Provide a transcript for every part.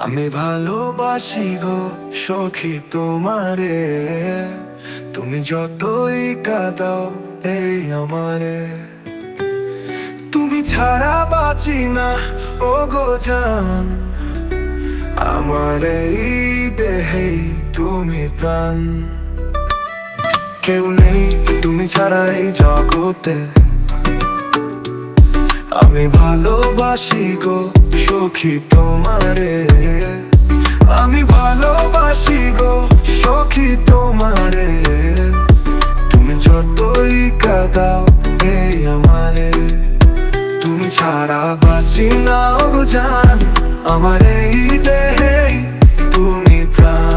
আমি ভালোবাসি গো সখী তোমারে, তুমি যতই কাঁদাও এই আমারে। তুমি ছাড়া বাঁচি না ও গো জান, আমার এই দেহে তুমি প্রাণ। কেউ নেই তুমি ছাড়া এই জগতে, আমি ভালোবাসি গো সখী তোমারে। আমি ভালোবাসি গো সখী তোমারে, তুমি যতই কাঁদাও এই আমারে। তুমি ছাড়া বাঁচি না গো জান, আমার এই দেহে তুমি প্রাণ।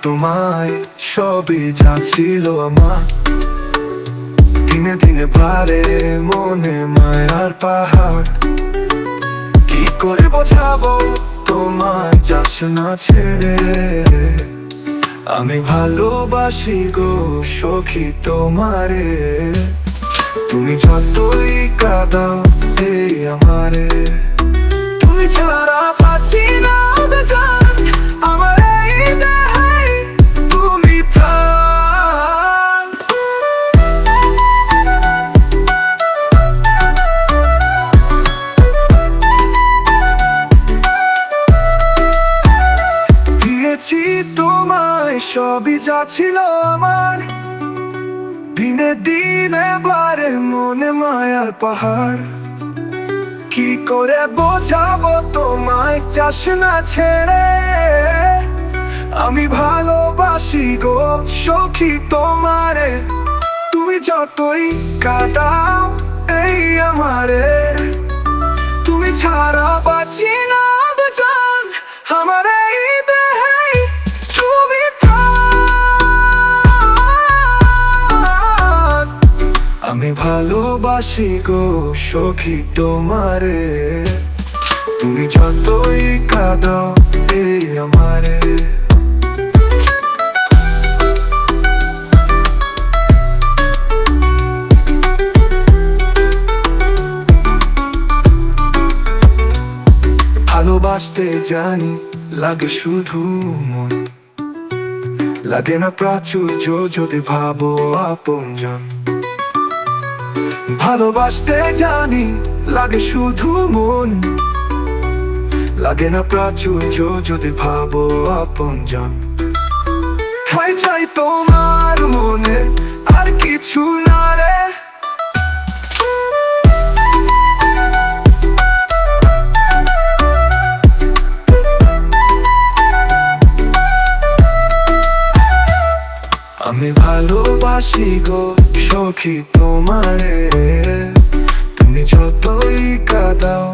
তোমায় সবই যা ছিল আমার, দিনে দিনে পারে মনে মায়ার পাহাড়। কি করে বোঝাবো তোমায় যাস না ছেড়ে, আমি ভালোবাসি গো সখী তোমারে। তুমি যতই কাঁদাও এই আমারে, তুমি ছাড়া বাঁচি না গো জান, আমার এই দেহে তুমি প্রাণ। দিয়েছি তোমায় সবই যা ছিল আমার, দিনে দিনে বারে মনে মায়ার পাহাড়। কি করে বোঝাবো তোমায় যাস না ছেড়ে, আমি ভালোবাসি গো সখী তোমারে। তুমি যতই কাঁদাও এই আমারে, তুমি ছাড়া বাঁচি না গো জান, আমার এই দেহে তুমি প্রাণ। আমি ভালোবাসি গো সখী তোমারে, তুমি যতই কাঁদাও এই আমারে। ভালোবাসতে জানি লাগে শুধু মন, লাগে না প্রাচুর্য যদি ভাবো আপনজন। ভালোবাসতে জানি লাগে শুধু মন, লাগে না প্রাচুর্য যদি ভাবো আপনজন। ঠাই চাই তোমার মনে আর কিছু না রে, আমি ভালোবাসি গো সখী তোমারে। তুমি যতই কাঁদাও